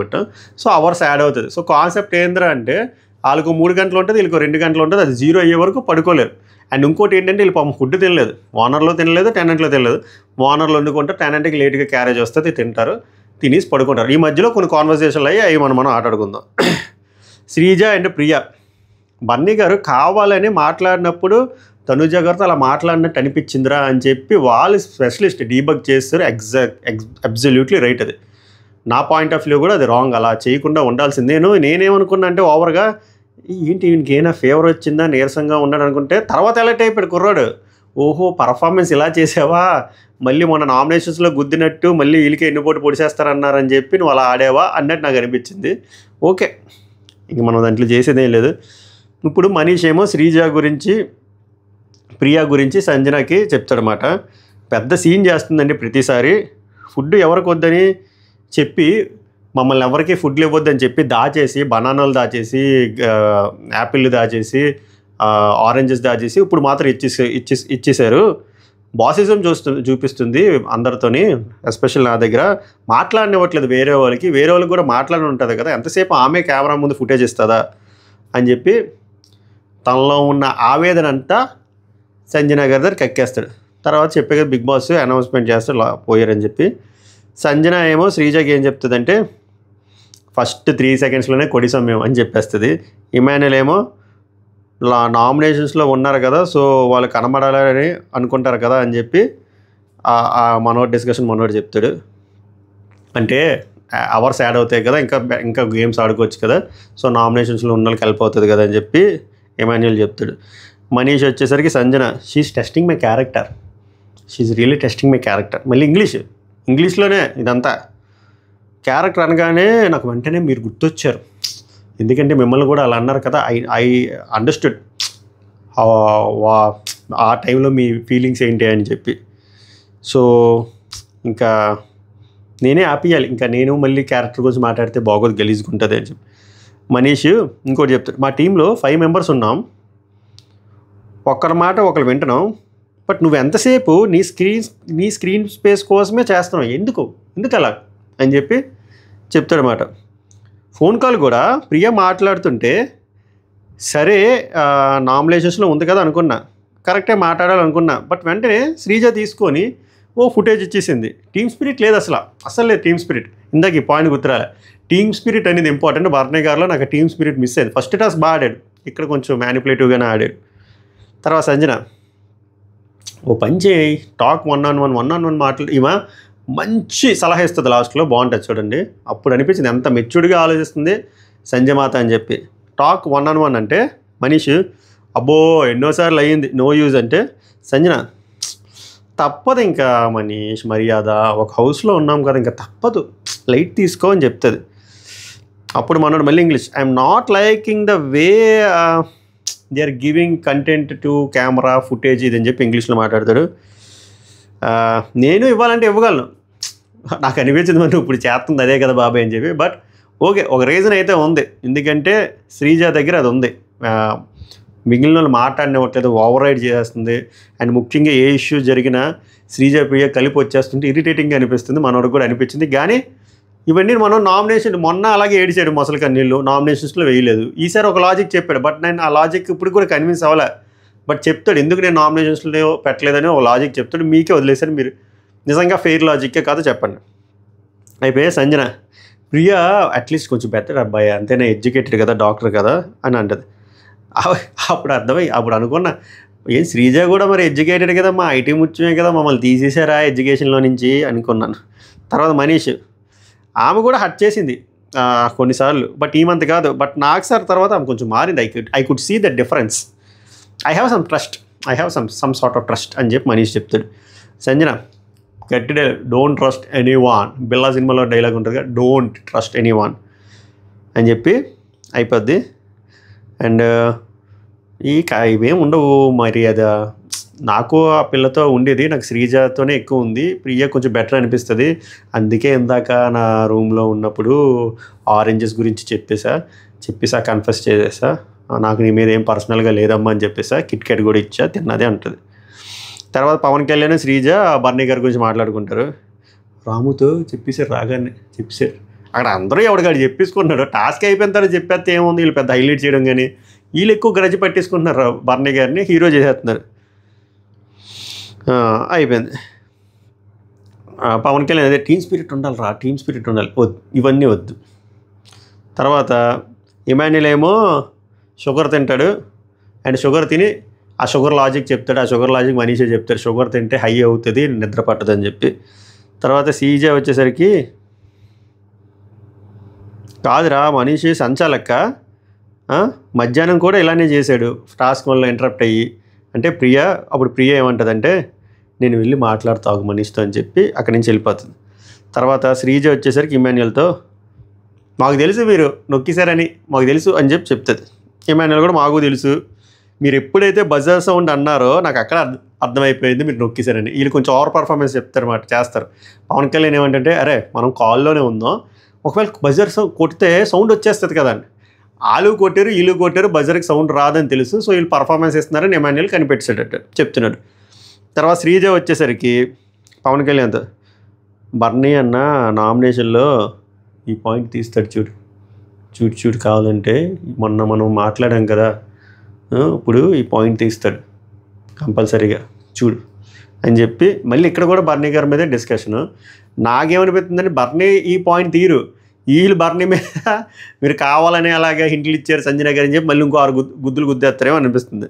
కొట్టాం. సో అవర్స్ యాడ్ అవుతుంది. సో కాన్సెప్ట్ ఏంద్రా అంటే వాళ్ళకు 3 గంటలు ఉంటుంది, వీళ్ళకి 2 గంటలు ఉంటుంది, అది 0 అయ్యే వరకు పడుకోలేరు. అండ్ ఇంకోటి ఏంటంటే వీళ్ళు పాపం ఫుడ్ తినలేదు, ఓనర్లో తినలేదు, టెనెంట్లో తినలేదు. ఓనర్లు వండుకుంటే టెనెంట్కి లేట్గా క్యారేజ్ వస్తుంది, తింటారు, తినేసి పడుకుంటారు. ఈ మధ్యలో కొన్ని కాన్వర్సేషన్లు అయ్యి అవి మనం ఆటాడుకుందాం. శ్రీజ అండ్ ప్రియా, బన్నీ గారు కావాలని మాట్లాడినప్పుడు తనుజ గారితో అలా మాట్లాడినట్టు అనిపించిందిరా అని చెప్పి వాళ్ళు స్పెషలిస్ట్ డీబగ్ చేస్తారు. Absolutely right. అది నా పాయింట్ ఆఫ్ వ్యూ కూడా అది రాంగ్, అలా చేయకుండా ఉండాల్సింది. నేనేమనుకున్నా అంటే ఓవర్గా ఏంటి ఈయనకైనా ఫేవర్ వచ్చిందా, నీరసంగా ఉన్నాడు అనుకుంటే తర్వాత ఎలర్ట్ అయిపోయాడు కుర్రాడు. ఓహో పర్ఫార్మెన్స్ ఇలా చేసావా, మళ్ళీ మొన్న నామినేషన్స్లో గుద్దినట్టు మళ్ళీ వీళ్ళకి ఎన్నిపోటు పొడిచేస్తారన్నారని చెప్పి నువ్వు అలా ఆడావా అన్నట్టు నాకు అనిపించింది. ఓకే, ఇంక మనం దాంట్లో చేసేదేం లేదు. ఇప్పుడు మనీష్ ఏమో శ్రీజ గురించి ప్రియా గురించి సంజనకి చెప్తాడనమాట. పెద్ద సీన్ చేస్తుందండి ప్రతిసారి, ఫుడ్ ఎవరికి వద్దని చెప్పి మమ్మల్ని ఎవరికి ఫుడ్లు ఇవ్వద్దని చెప్పి దాచేసి, బనానాలు దాచేసి, యాపిల్ దాచేసి, ఆరెంజెస్ దాచేసి ఇప్పుడు మాత్రం ఇచ్చేసారు. బాసిజం చూపిస్తుంది అందరితోని, ఎస్పెషల్ నా దగ్గర మాట్లాడనివ్వట్లేదు వేరే వాళ్ళకి కూడా మాట్లాడి ఉంటుంది కదా, ఎంతసేపు ఆమె కెమెరా ముందు ఫుటేజ్ ఇస్తుందా అని చెప్పి తనలో ఉన్న ఆవేదన అంతా సంజన గారి దగ్గర కక్కేస్తాడు. తర్వాత చెప్పే కదా బిగ్ బాస్ అనౌన్స్మెంట్ చేస్తాడు పోయారని చెప్పి. సంజన ఏమో శ్రీజకి ఏం చెప్తుందంటే ఫస్ట్ 3 సెకండ్స్లోనే కొడి సమయం అని చెప్పేస్తుంది. ఇమాన్యుల్ ఏమో నామినేషన్స్లో ఉన్నారు కదా, సో వాళ్ళు కనబడాలని అనుకుంటారు కదా అని చెప్పి మనోడు డిస్కషన్ చెప్తాడు. అంటే అవర్స్ యాడ్ అవుతాయి కదా, ఇంకా గేమ్స్ ఆడుకోవచ్చు కదా, సో నామినేషన్స్లో ఉన్న వాళ్ళకి హెల్ప్ అవుతుంది కదా అని చెప్పి ఇమాన్యుల్ చెప్తాడు. మనీష్ వచ్చేసరికి Sanjana she's testing my character, she's really testing my character. మళ్ళీ ఇంగ్లీష్లోనే ఇదంతా. క్యారెక్టర్ అనగానే నాకు వెంటనే మీరు గుర్తొచ్చారు, ఎందుకంటే మిమ్మల్ని కూడా అలా అన్నారు కదా, ఐ అండర్స్టూడ్ ఆ టైంలో మీ ఫీలింగ్స్ ఏంటి అని చెప్పి. సో ఇంకా నేనే ఆపియాలి, ఇంకా నేను మళ్ళీ క్యారెక్టర్ గురించి మాట్లాడితే బాగోదు, గలీజుకుంటుంది అని చెప్పి. మనీష్ ఇంకోటి చెప్తాడు, మా టీంలో 5 మెంబర్స్ ఉన్నాం, ఒక్కరి మాట ఒకరు వింటున్నాం, బట్ నువ్వు ఎంతసేపు నీ స్క్రీన్ స్పేస్ కోసమే చేస్తున్నావు, ఎందుకు అలా అని చెప్పి చెప్తాడనమాట. ఫోన్ కాల్ కూడా ప్రియా మాట్లాడుతుంటే సరే నామినేషన్స్లో ఉంది కదా అనుకున్నా, కరెక్టే మాట్లాడాలనుకున్నా, బట్ వెంటనే శ్రీజ తీసుకొని ఫుటేజ్ ఇచ్చేసింది. టీమ్ స్పిరిట్ లేదు, అసలు లేదు టీమ్ స్పిరిట్. ఇందాక ఈ పాయింట్ గుర్తురాలే, టీమ్ స్పిరిట్ అనేది ఇంపార్టెంట్. భరణి గారిలో నాకు టీమ్ స్పిరిట్ మిస్ అయింది. ఫస్ట్ టాస్క్ బాగా ఆడాడు, ఇక్కడ కొంచెం మ్యానిపులేటివ్గానే ఆడాడు. తర్వాత సంజన పని చేయి, టాక్ 1-on-1 మాట్లాడు, ఈమె మంచి సలహా ఇస్తుంది లాస్ట్లో, బాగుంటుంది చూడండి. అప్పుడు అనిపించింది ఎంత మెచ్యూర్డ్గా ఆలోచిస్తుంది సంజయమాత అని చెప్పి. టాక్ 1-on-1 అంటే మనీష్ అబ్బో ఎన్నోసార్లు అయ్యింది, నో యూజ్ అంటే సంజన తప్పదు ఇంకా మనీష్ మర్యాద, ఒక హౌస్లో ఉన్నాం కదా, ఇంకా తప్పదు, లైట్ తీసుకో అని చెప్తుంది. అప్పుడు మనోడు మళ్ళీ English, I'm not liking the way they are giving content to camera footage ఇదని చెప్పి ఇంగ్లీష్లో మాట్లాడతాడు. నేను ఇవ్వాలంటే ఇవ్వగలను, నాకు అనిపించింది మరి ఇప్పుడు చేస్తుంది అదే కదా బాబాయ్ అని చెప్పి. బట్ ఓకే, ఒక రీజన్ అయితే ఉంది, ఎందుకంటే శ్రీజ దగ్గర అది ఉంది, మిగిలిన వాళ్ళు మాట్లాడినట్లేదు, ఓవర్ రైడ్ చేస్తుంది. అండ్ ముఖ్యంగా ఏ ఇష్యూ జరిగినా శ్రీజ ప్రియ కలిపి వచ్చేస్తుంటే ఇరిటేటింగ్గా అనిపిస్తుంది, మనోడికి కూడా అనిపించింది. కానీ ఇవన్నీ మనం నామినేషన్ మొన్న అలాగే ఏడిచాడు మొసలు కన్నీళ్ళు, నామినేషన్స్లో వేయలేదు. ఈసారి ఒక లాజిక్ చెప్పాడు, బట్ నేను ఆ లాజిక్ ఇప్పుడు కూడా కన్విన్స్ అవ్వలే. బట్ చెప్తాడు ఎందుకు నేను నామినేషన్స్లో పెట్టలేదని ఒక లాజిక్ చెప్తాడు, మీకే వదిలేసారు, మీరు నిజంగా ఫెయిర్ లాజిక్కే కాదు చెప్పండి. అయిపోయి సంజన, ప్రియా అట్లీస్ట్ కొంచెం బెటర్ అబ్బాయి, అంతేనా, ఎడ్యుకేటెడ్ కదా, డాక్టర్ కదా అని అంటది. అప్పుడు అర్థమై అప్పుడు అనుకున్నా, ఏం శ్రీజ కూడా మరి ఎడ్యుకేటెడ్ కదా, మా ఐటీ ముఖ్యమే కదా, మమ్మల్ని తీసేశారా ఎడ్యుకేషన్లో నుంచి అనుకున్నాను. తర్వాత మనీష్, ఆమె కూడా హట్ చేసింది కొన్నిసార్లు, బట్ ఈ మంత్ కాదు. బట్ నాకు సార్ తర్వాత ఆమె కొంచెం మారింది, I could see the difference, I have some trust, I have some sort of trust అని చెప్పి మనీష్ చెప్తాడు. సంజన గట్టిడే, don't trust anyone, Billa సినిమాలో డైలాగ్ ఉంటుంది కదా, డోంట్ ట్రస్ట్ ఎనీ వన్ అని చెప్పి అయిపోద్ది. అండ్ ఇవేం ఉండవు మరి, అది నాకు ఆ పిల్లతో ఉండేది, నాకు శ్రీజతోనే ఎక్కువ ఉంది, ప్రియ కొంచెం బెటర్ అనిపిస్తుంది. అందుకే ఇందాక నా రూమ్లో ఉన్నప్పుడు ఆరెంజెస్ గురించి చెప్పేసా కన్ఫెస్ చేసేసా, నాకు నీ మీద ఏం పర్సనల్గా లేదమ్మా అని చెప్పేసా, కిట్ క్యాట్ కూడా ఇచ్చా, తిన్నదే అంటుంది. తర్వాత పవన్ కళ్యాణ్ శ్రీజ బర్నీ గారి గురించి మాట్లాడుకుంటారు. రాముతో చెప్పేశారు, రాగానే చెప్పేశారు, అక్కడ అందరూ ఎవడికాడు చెప్పేసుకుంటున్నాడు, టాస్క్ అయిపోయిన తర్వాత చెప్పేస్తే ఏముంది, వీళ్ళు పెద్ద హైలైట్ చేయడం, కానీ వీళ్ళు ఎక్కువ గ్రజ్ పట్టేసుకుంటున్నారు, బర్నీ గారిని హీరో చేసేస్తున్నారు. అయిపోయింది. పవన్ కళ్యాణ్ అదే టీమ్ స్పిరిట్ ఉండాలి, టీమ్ స్పిరిట్ ఉండాలి, ఇవన్నీ వద్దు. తర్వాత ఇమాన్యుల్ ఏమో షుగర్ తింటాడు, అండ్ షుగర్ తిని ఆ షుగర్ లాజిక్ చెప్తాడు, ఆ షుగర్ లాజిక్ మనీషే చెప్తాడు, షుగర్ తింటే హై అవుతుంది, నిద్ర పట్టదని చెప్పి. తర్వాత సీజే వచ్చేసరికి, కాదురా మనీషి సంచాలక్క మధ్యాహ్నం కూడా ఇలానే చేశాడు, టాస్క్ వల్ల ఇంటరప్ట్ అయ్యి అంటే అప్పుడు ప్రియ ఏమంటుందంటే, నేను వెళ్ళి మాట్లాడతాగు మనీష్తో అని చెప్పి అక్కడి నుంచి వెళ్ళిపోతుంది. తర్వాత శ్రీజ వచ్చేసరికి ఇమాన్యుల్తో, మాకు తెలుసు మీరు నొక్కిసారని మాకు తెలుసు అని చెప్పి చెప్తుంది. ఇమాన్యుల్ కూడా మాకు తెలుసు, మీరు ఎప్పుడైతే బజర్ సౌండ్ అన్నారో నాకు అక్కడ అర్థమైపోయింది మీరు నొక్కిసారని. వీళ్ళు కొంచెం ఓవర్ పర్ఫార్మెన్స్ చేస్తారు. పవన్ కళ్యాణ్ ఏమంటే, అరే మనం కాల్లోనే ఉందాం, ఒకవేళ బజర్ సౌండ్ కొడితే సౌండ్ వచ్చేస్తుంది కదండి, వాళ్ళు కొట్టారు వీళ్ళు కొట్టారు, బజర్కి సౌండ్ రాదని తెలుసు, సో వీళ్ళు పర్ఫార్మెన్స్ ఇస్తున్నారని ఇమాన్యుల్ కనిపెట్టేసేటట్టు చెప్తున్నాడు. తర్వాత శ్రీజ వచ్చేసరికి పవన్ కళ్యాణ్తో, బర్నీ అన్న నామినేషన్లో ఈ పాయింట్ తీస్తాడు చూడు కావాలంటే, మొన్న మనం మాట్లాడాం కదా, ఇప్పుడు ఈ పాయింట్ తీస్తాడు కంపల్సరీగా చూడు అని చెప్పి మళ్ళీ ఇక్కడ కూడా బర్నీ గారి మీదే డిస్కషను. నాకేమనిపిస్తుందంటే, బర్నీ ఈ పాయింట్ తీరు, వీళ్ళు బర్నీ మీద మీరు కావాలని అలాగే హింట్లు ఇచ్చారు సంజన గారు అని చెప్పి మళ్ళీ ఇంకో 6 గుద్దులు గుద్దేస్తారేమో అనిపిస్తుంది.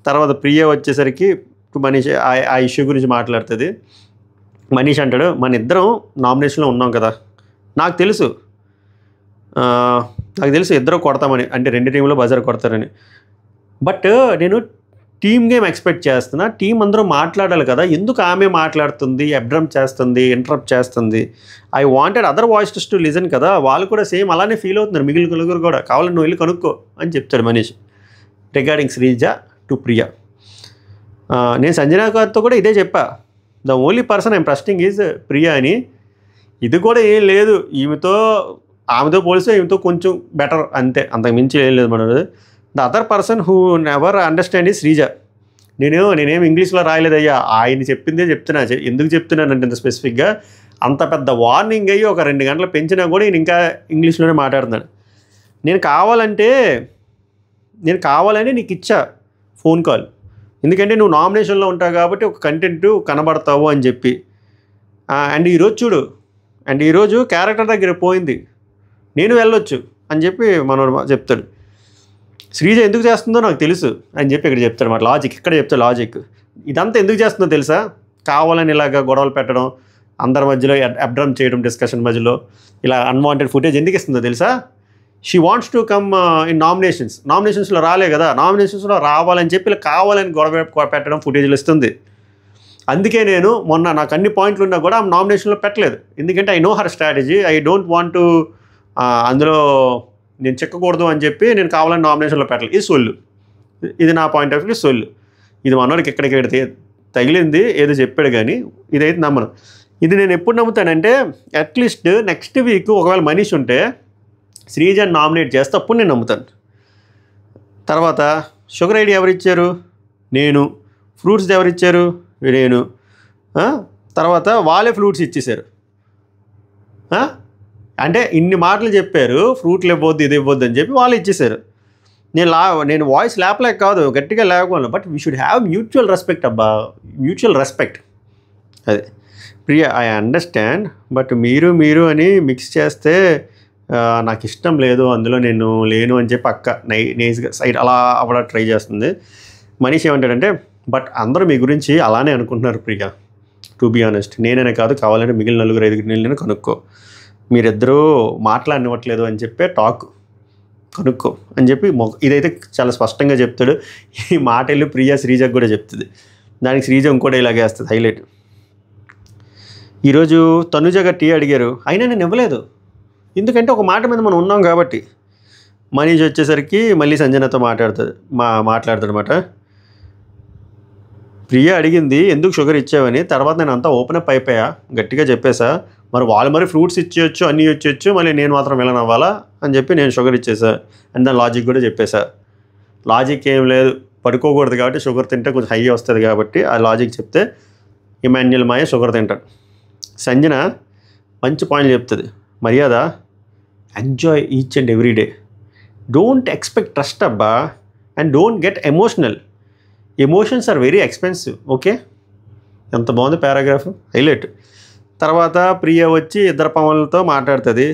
తర్వాత ప్రియ వచ్చేసరికి మనీష్ ఆ ఇష్యూ గురించి మాట్లాడుతుంది. మనీష్ అంటాడు, మన ఇద్దరం నామినేషన్లో ఉన్నాం కదా, నాకు తెలుసు ఇద్దరు కొడతామని, అంటే 2 టీంలో బజర్ కొడతారని. బట్ నేను టీమ్ గేమ్ ఎక్స్పెక్ట్ చేస్తున్నా, టీం అందరూ మాట్లాడాలి కదా, ఎందుకు ఆమె మాట్లాడుతుంది, అబ్డ్రమ్ చేస్తుంది, ఇంటరప్ట్ చేస్తుంది, I wanted other voices to listen కదా, వాళ్ళు కూడా సేమ్ అలానే ఫీల్ అవుతున్నారు, మిగిలిన నలుగురు కూడా, కావాలని నువ్వు వెళ్ళి కనుక్కో అని చెప్తాడు మనీష్ రిగార్డింగ్ శ్రీజ టు ప్రియా. నేను సంజనా గారితో కూడా ఇదే చెప్పా, the only person I'm trusting is Priya అని. ఇది కూడా ఏం లేదు, ఆమెతో పోలిస్తే ఈమెతో కొంచెం బెటర్ అంతే, అంతకు మించి ఏం లేదు మనది. The other person who never understand is Sreeja. నేనేం ఇంగ్లీష్లో రాయలేదయ్యా, ఆయన చెప్పిందే చెప్తున్నా. ఎందుకు చెప్తున్నానంటే ఇంత స్పెసిఫిక్గా, అంత పెద్ద వార్నింగ్ అయ్యి ఒక 2 గంటలు పెంచినా కూడా ఈయన ఇంకా ఇంగ్లీష్లోనే మాట్లాడుతున్నాడు. నేను కావాలని నీకు ఇచ్చా ఫోన్ కాల్, ఎందుకంటే నువ్వు నామినేషన్లో ఉంటావు కాబట్టి ఒక కంటెంట్ కనబడతావు అని చెప్పి. అండ్ ఈరోజు చూడు, ఈరోజు క్యారెక్టర్ దగ్గర పోయింది, నేను వెళ్ళొచ్చు అని చెప్పి మనోడు చెప్తాడు. శ్రీజ ఎందుకు చేస్తుందో నాకు తెలుసు అని చెప్పి ఇక్కడ చెప్తాడు మాట, లాజిక్ ఇక్కడ చెప్తాడు లాజిక్. ఇదంతా ఎందుకు చేస్తుందో తెలుసా, కావాలని ఇలాగ గొడవలు పెట్టడం, అందరి మధ్యలో అబ్డ్రమ్ చేయడం, డిస్కషన్ మధ్యలో ఇలా అన్వాంటెడ్ ఫుటేజ్ ఎందుకు ఇస్తుందో తెలుసా. She wants to come in నామినేషన్స్లో రాలే కదా, నామినేషన్స్లో రావాలని చెప్పి ఇలా కావాలని గొడవ పెట్టడం ఫుటేజ్లు ఇస్తుంది. అందుకే నేను మొన్న నాకు అన్ని పాయింట్లు ఉన్నా కూడా ఆమె నామినేషన్లో పెట్టలేదు. ఎందుకంటే I know her strategy, I don't want to అందులో నేను చిక్కకూడదు అని చెప్పి నేను కావాలని నామినేషన్లో పెట్టలేదు. ఇది సొల్లు, ఇది నా పాయింట్ ఆఫ్ వ్యూ సొల్లు. ఇది మనోడికి ఎక్కడికి తగిలింది ఏదో చెప్పాడు కానీ ఇదైతే నమ్మను. ఇది నేను ఎప్పుడు నమ్ముతానంటే అట్లీస్ట్ నెక్స్ట్ వీక్ ఒకవేళ మనీష్ ఉంటే శ్రీజని నామినేట్ చేస్తే అప్పుడు నేను నమ్ముతాను. తర్వాత షుగర్ ఐడి ఎవరిచ్చారు? నేను. ఫ్రూట్స్ ఎవరిచ్చారు? నేను. తర్వాత వాళ్ళే ఫ్రూట్స్ ఇచ్చేశారు. అంటే ఇన్ని మాటలు చెప్పారు, ఫ్రూట్లు ఇవ్వద్దు ఇది ఇవ్వద్దు అని చెప్పి వాళ్ళు ఇచ్చేశారు. నేను వాయిస్ లేపలేక కాదు, గట్టిగా లేకపోను, but we should have mutual respect అబ్బా, మ్యూచువల్ రెస్పెక్ట్. అదే ప్రియా, ఐ అండర్స్టాండ్, బట్ మీరు అని మిక్స్ చేస్తే నాకు ఇష్టం లేదు, అందులో నేను లేను అని చెప్పి అక్క నైస్గా సైడ్ అలా అవ్వడా ట్రై చేస్తుంది. మనీష్ ఏమంటాడంటే, బట్ అందరూ మీ గురించి అలానే అనుకుంటున్నారు ప్రియా, టు బీ ఆనెస్ట్. నేననే కాదు, కావాలంటే మిగిలిన 4-5 నేను కనుక్కో, మీరిద్దరూ మాట్లాడనివ్వట్లేదు అని చెప్పే టాక్, కనుక్కో అని చెప్పి ఇదైతే చాలా స్పష్టంగా చెప్తాడు. ఈ మాట వెళ్ళి ప్రియా శ్రీజకు కూడా చెప్తుంది. దానికి శ్రీజ ఇంకోటి ఇలాగే వేస్తుంది హైలైట్. ఈరోజు తనుజగా టీ అడిగారు, అయినా నేను ఇవ్వలేదు, ఎందుకంటే ఒక మాట మీద మనం ఉన్నాం కాబట్టి. మనీష్ వచ్చేసరికి మళ్ళీ సంజనతో మాట్లాడతాడు అనమాట. ప్రియా అడిగింది ఎందుకు షుగర్ ఇచ్చావని, తర్వాత నేను అంతా ఓపెన్ అప్ అయిపోయా, గట్టిగా చెప్పేసా, మరి వాళ్ళు మరి ఫ్రూట్స్ ఇచ్చేయచ్చు, అన్నీ ఇచ్చేయచ్చు, మళ్ళీ నేను మాత్రం విలన్ అవ్వాలా అని చెప్పి నేను షుగర్ ఇచ్చేసా అని దాని లాజిక్ కూడా చెప్పేసా. లాజిక్ ఏం లేదు, పడుకోకూడదు కాబట్టి షుగర్ తింటే కొంచెం హై వస్తుంది కాబట్టి ఆ లాజిక్ చెప్తే ఇమాన్యుల్ మాయ షుగర్ తింటాడు. సంజన మంచి పాయింట్ చెప్తుంది, మర్యాద enjoy each and every day, don't expect trust అబ్బా, and don't get emotional, emotions are very expensive. Okay, ఎంత బాగుంది పారాగ్రాఫ్, హైలైట్. తర్వాత ప్రియ వచ్చి ఇద్దరు పవన్లతో మాట్లాడుతుంది,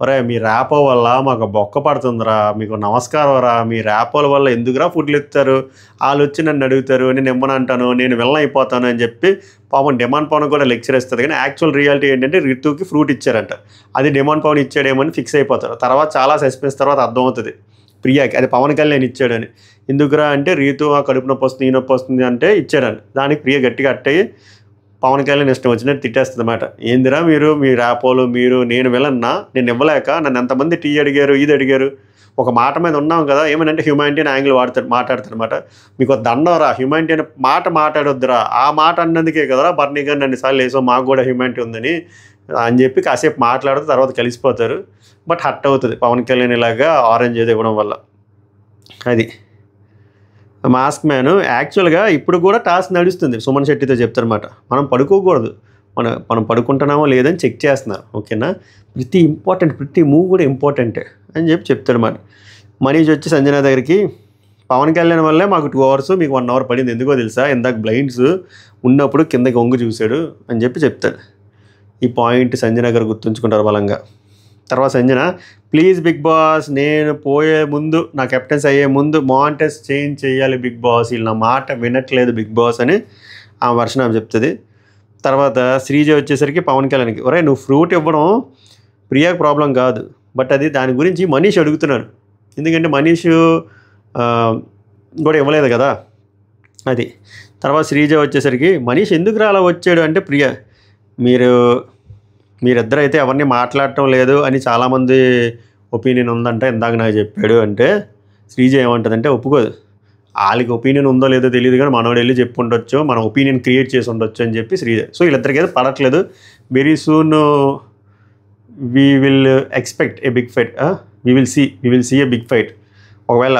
ఒరే మీ ర్యాపో వల్ల మాకు బొక్క పడుతుందిరా, మీకు నమస్కారం రా, మీ ర్యాపోల వల్ల ఎందుకురా ఫుడ్లు ఇస్తారు, వాళ్ళు వచ్చి నన్ను అడుగుతారు, నేను ఇమ్మనంటాను, నేను విలన్ అయిపోతాను అని చెప్పి పాపం డిమాండ్ పవన్ కూడా లెక్చర్ ఇస్తుంది. కానీ యాక్చువల్ రియాలిటీ ఏంటంటే రితుకి ఫ్రూట్ ఇచ్చారంట, అది డిమాండ్ పవన్ ఇచ్చాడేమని ఫిక్స్ అయిపోతారు. తర్వాత చాలా సస్పెన్స్ తర్వాత అర్థమవుతుంది ప్రియాకి అది పవన్ కళ్యాణ్ ఇచ్చాడని. ఎందుకురా అంటే రీతు ఆ కడుపు నొప్పి వస్తుంది, ఈ నొప్పి వస్తుంది అంటే ఇచ్చాడని. దానికి ప్రియ గట్టిగా అట్టయి పవన్ కళ్యాణ్ ఇష్టం వచ్చినట్టు తిట్టేస్తుంది అన్నమాట. ఏందిరా మీరు, మీ ర్యాపోలు, నేను విలన్నా, నేను ఇవ్వలేక నన్ను ఎంతమంది టీ అడిగారు, ఇది అడిగారు, ఒక మాట మీద ఉన్నాం కదా, ఏమనంటే హ్యూమానిటీ అని యాంగిల్ మాట్లాడతాడు అనమాట. మీకు దండవరా, హ్యూమానిటీ అనే మాట మాట్లాడొద్దురా, ఆ మాట అన్నందుకే కదరా బర్నీ గారిని అన్నిసార్లు వేసాం, మాకు కూడా హ్యూమానిటీ ఉందని అని చెప్పి కాసేపు మాట్లాడుతూ తర్వాత కలిసిపోతారు. బట్ హట్ అవుతుంది పవన్ కళ్యాణ్ ఇలాగా ఆరెంజ్ ఏదో ఇవ్వడం వల్ల. అది మాస్క్ మ్యాన్ యాక్చువల్గా ఇప్పుడు కూడా టాస్క్ నడుస్తుంది, సుమన్ శెట్టితో చెప్తారనమాట, మనం పడుకోకూడదు, మనం పడుకుంటున్నామో లేదని చెక్ చేస్తున్నారు, ఓకేనా, ప్రతి మూవ్ కూడా ఇంపార్టెంటే అని చెప్పి చెప్తాడనమాట. మనీష్ వచ్చి సంజన దగ్గరికి, పవన్ కళ్యాణ్ వల్లే మాకు 2 hours మీకు 1 hour పడింది, ఎందుకో తెలుసా, ఇందాక బ్లైండ్స్ ఉన్నప్పుడు కిందకి ఒంగు చూశాడు అని చెప్పి చెప్తాడు. ఈ పాయింట్ సంజన గారు గుర్తుంచుకుంటారు బలంగా. తర్వాత సంజన, ప్లీజ్ బిగ్ బాస్, నేను పోయే ముందు, నా కెప్టెన్స్ అయ్యే ముందు మాంటెస్ చేంజ్ చేయాలి బిగ్ బాస్, వీళ్ళు నా మాట వినట్లేదు బిగ్ బాస్ అని ఆ వర్షన్ ఆమె చెప్తుంది. తర్వాత శ్రీజ వచ్చేసరికి పవన్ కళ్యాణ్కి, ఒరే నువ్వు ఫ్రూట్ ఇవ్వడం ప్రియాకి ప్రాబ్లం కాదు, బట్ అది దాని గురించి మనీష్ అడుగుతున్నాడు, ఎందుకంటే మనీష్ కూడా ఇవ్వలేదు కదా అది. తర్వాత శ్రీజ వచ్చేసరికి, మనీష్ ఎందుకు అలా వచ్చాడు అంటే, ప్రియా మీరిద్దరు అయితే ఎవరిని మాట్లాడటం లేదు అని చాలామంది ఒపీనియన్ ఉందంట, ఇందాక నాకు చెప్పాడు అంటే శ్రీజ ఏమంటుందంటే, ఒప్పుకోదు, వాళ్ళకి ఒపీనియన్ ఉందో లేదో తెలియదు కానీ మనోడు వెళ్ళి చెప్పి ఉండొచ్చు, మన ఒపీనియన్ క్రియేట్ చేసి ఉండొచ్చు అని చెప్పి శ్రీజ. సో వీళ్ళిద్దరికి అయితే పడట్లేదు. Very soon we will expect a big fight, we will see a big fight ఒకవేళ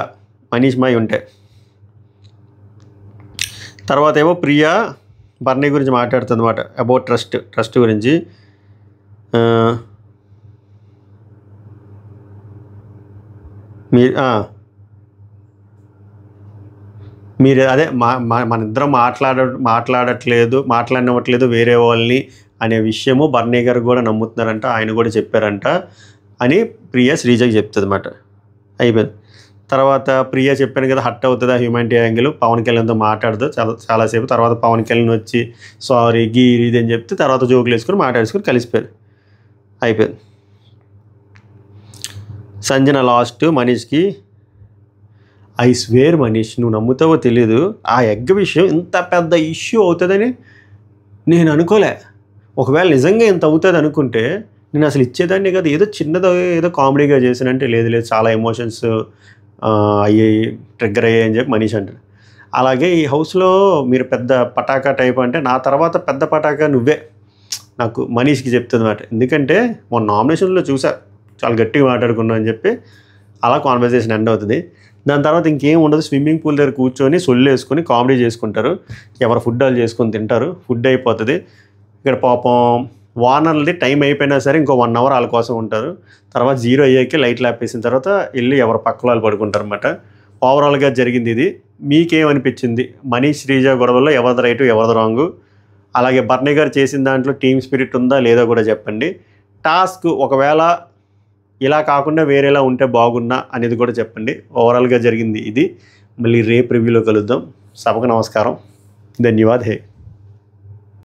మనీష్ మాయ్ ఉంటే. తర్వాత ఏమో ప్రియా బర్నీ గురించి మాట్లాడుతుంది అన్నమాట, అబౌట్ ట్రస్ట్ గురించి. మీరు అదే మన ఇద్దరం మాట్లాడనివ్వట్లేదు వేరే వాళ్ళని అనే విషయము బర్నీ గారు కూడా నమ్ముతున్నారంట, ఆయన కూడా చెప్పారంట అని ప్రియా శ్రీజకి చెప్తుంది అన్నమాట. అయిపోయింది. తర్వాత ప్రియా చెప్పాను కదా హట్ అవుతుంది ఆ హ్యూమానిటీ యాంగిల్, పవన్ కళ్యాణ్తో మాట్లాడుతూ చాలాసేపు. తర్వాత పవన్ కళ్యాణ్ వచ్చి సారీ ఇది అని చెప్తే తర్వాత జోకులు వేసుకొని మాట్లాడేసుకొని కలిసిపోయారు. అయిపోయింది. సంజన లాస్ట్ మనీష్కి, ఐ స్వేర్ మనీష్ నువ్వు నమ్ముతావో తెలీదు, ఆ ఎగ్ విషయం ఇంత పెద్ద ఇష్యూ అవుతుందని నేను అనుకోలే. ఒకవేళ నిజంగా ఇంత అవుతుంది అనుకుంటే నేను అసలు ఇచ్చేదాన్ని కాదు. ఏదో చిన్నదో ఏదో కామెడీగా చేశానంటే లేదు లేదు చాలా ఎమోషన్స్ అయ్యాయి, ట్రిగ్గర్ అయ్యాయి అని చెప్పి మనీష్ అంటాడు. అలాగే ఈ హౌస్లో మీరు పెద్ద పటాకా టైప్ అంటే నా తర్వాత పెద్ద పటాకా నువ్వే నాకు మనీష్కి చెప్తుంది మాట. ఎందుకంటే మొన్న నామినేషన్లో చూసా చాలా గట్టిగా మాట్లాడుకున్నాం అని చెప్పి అలా కాన్వర్సేషన్ ఎండ్ అవుతుంది. దాని తర్వాత ఇంకేం ఉండదు. స్విమ్మింగ్ పూల్ దగ్గర కూర్చొని సొల్లు వేసుకొని కామెడీ చేసుకుంటారు. ఎవరు ఫుడ్ వాళ్ళు చేసుకొని తింటారు. ఫుడ్ అయిపోతుంది. ఇక్కడ పాపం వానర్లది టైం అయిపోయినా సరే ఇంకో 1 hour వాళ్ళ కోసం ఉంటారు. తర్వాత 0 అయ్యాక లైట్లు ఆపేసిన తర్వాత వెళ్ళి ఎవరు పక్కల వాళ్ళు పడుకుంటారు అన్నమాట. ఓవరాల్గా జరిగింది ఇది. మీకేమనిపించింది? మనీష్ శ్రీజ గొడవల్లో ఎవరిది రైటు ఎవరిది రాంగు? అలాగే బర్నీ గారు చేసిన దాంట్లో టీమ్ స్పిరిట్ ఉందా లేదో కూడా చెప్పండి. టాస్క్ ఒకవేళ ఇలా కాకుండా వేరేలా ఉంటే బాగున్నా అనేది కూడా చెప్పండి. ఓవరాల్గా జరిగింది ఇది. మళ్ళీ రేపు రివ్యూలో కలుద్దాం. సభకు నమస్కారం. ధన్యవాద్. హే.